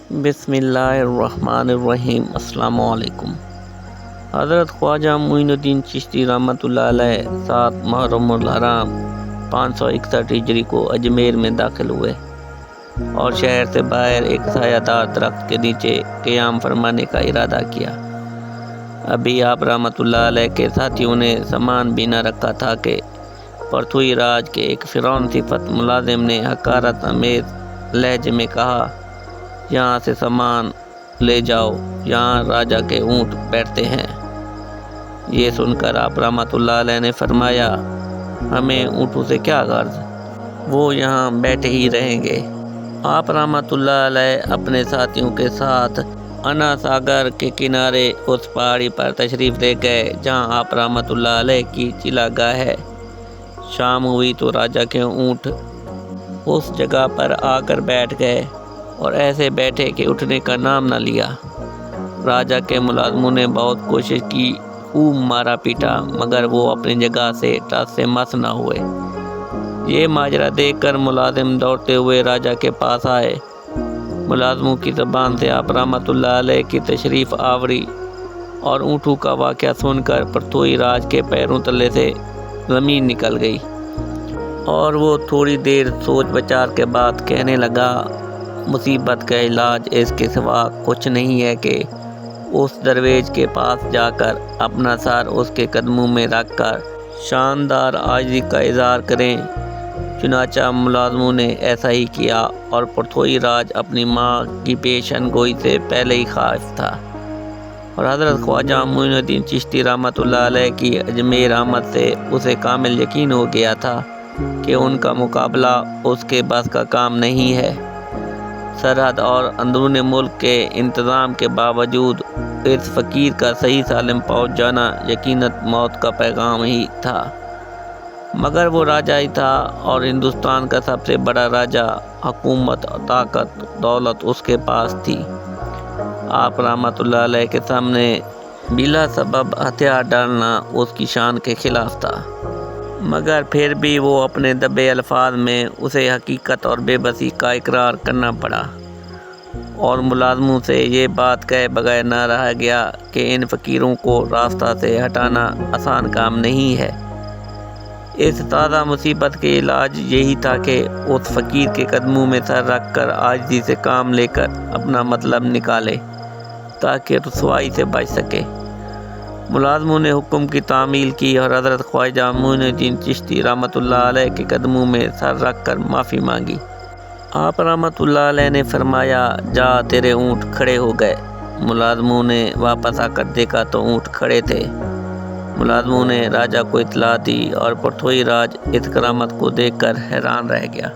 بسم اللہ الرحمن الرحیم۔ السلام علیکم۔ حضرت خواجہ معین الدین چشتی رحمۃ اللہ علیہ 7 محرم الحرام 561 ہجری کو اجمیر میں داخل ہوئے اور شہر سے باہر ایک سایہ دار درخت کے نیچے قیام فرمانے کا ارادہ کیا۔ ابھی آپ رحمۃ اللہ علیہ کے ساتھیوں نے سامان بھی نہ رکھا تھا کہ پرتھوی راج کے ایک فرعون صفت ملازم نے حقارت آمیز لہجے میں کہا، یہاں سے سامان لے جاؤ، یہاں راجا کے اونٹ بیٹھتے ہیں۔ یہ سن کر آپ رحمۃ اللہ علیہ نے فرمایا، ہمیں اونٹوں سے کیا غرض، وہ یہاں بیٹھے ہی رہیں گے۔ آپ رحمۃ اللہ علیہ اپنے ساتھیوں کے ساتھ انا ساگر کے کنارے اس پہاڑی پر تشریف لے گئے جہاں آپ رحمۃ اللہ علیہ کی چلا گاہ ہے۔ شام ہوئی تو راجا کے اونٹ اس جگہ پر آ کر بیٹھ گئے اور ایسے بیٹھے کہ اٹھنے کا نام نہ لیا۔ راجا کے ملازموں نے بہت کوشش کی، خوب مارا پیٹا، مگر وہ اپنی جگہ سے ٹس سے مس نہ ہوئے۔ یہ ماجرا دیکھ کر ملازم دوڑتے ہوئے راجا کے پاس آئے۔ ملازموں کی زبان سے آپ رحمۃ اللہ علیہ کی تشریف آوری اور اونٹوں کا واقعہ سن کر پرتھوی راج کے پیروں تلے سے زمین نکل گئی اور وہ تھوڑی دیر سوچ بچار کے بعد کہنے لگا، مصیبت کا علاج اس کے سوا کچھ نہیں ہے کہ اس درویش کے پاس جا کر اپنا سر اس کے قدموں میں رکھ کر شاندار عاجزی کا اظہار کریں۔ چنانچہ ملازموں نے ایسا ہی کیا اور پرتھوی راج اپنی ماں کی پیشن گوئی سے پہلے ہی خائف تھا اور حضرت خواجہ معین الدین چشتی رحمۃ اللہ علیہ کی اجمیر آمد سے اسے کامل یقین ہو گیا تھا کہ ان کا مقابلہ اس کے بس کا کام نہیں ہے۔ سرحد اور اندرون ملک کے انتظام کے باوجود اس فقیر کا صحیح سالم پہنچ جانا یقیناً موت کا پیغام ہی تھا، مگر وہ راجا ہی تھا اور ہندوستان کا سب سے بڑا راجا، حکومت، طاقت، دولت اس کے پاس تھی۔ آپ رحمۃ اللہ علیہ کے سامنے بلا سبب ہتھیار ڈالنا اس کی شان کے خلاف تھا، مگر پھر بھی وہ اپنے دبے الفاظ میں اسے حقیقت اور بے بسی کا اقرار کرنا پڑا اور ملازموں سے یہ بات کہے بغیر نہ رہا گیا کہ ان فقیروں کو راستہ سے ہٹانا آسان کام نہیں ہے۔ اس تازہ مصیبت کے علاج یہی تھا کہ اس فقیر کے قدموں میں سر رکھ کر عاجزی سے کام لے کر اپنا مطلب نکالے تاکہ رسوائی سے بچ سکے۔ ملازموں نے حکم کی تعمیل کی اور حضرت خواجہ معین الدین چشتی رحمۃ اللہ علیہ کے قدموں میں سر رکھ کر معافی مانگی۔ آپ رحمۃ اللہ علیہ نے فرمایا، جا تیرے اونٹ کھڑے ہو گئے۔ ملازموں نے واپس آ کر دیکھا تو اونٹ کھڑے تھے۔ ملازموں نے راجا کو اطلاع دی اور پرتھوی راج اس کرامت کو دیکھ کر حیران رہ گیا۔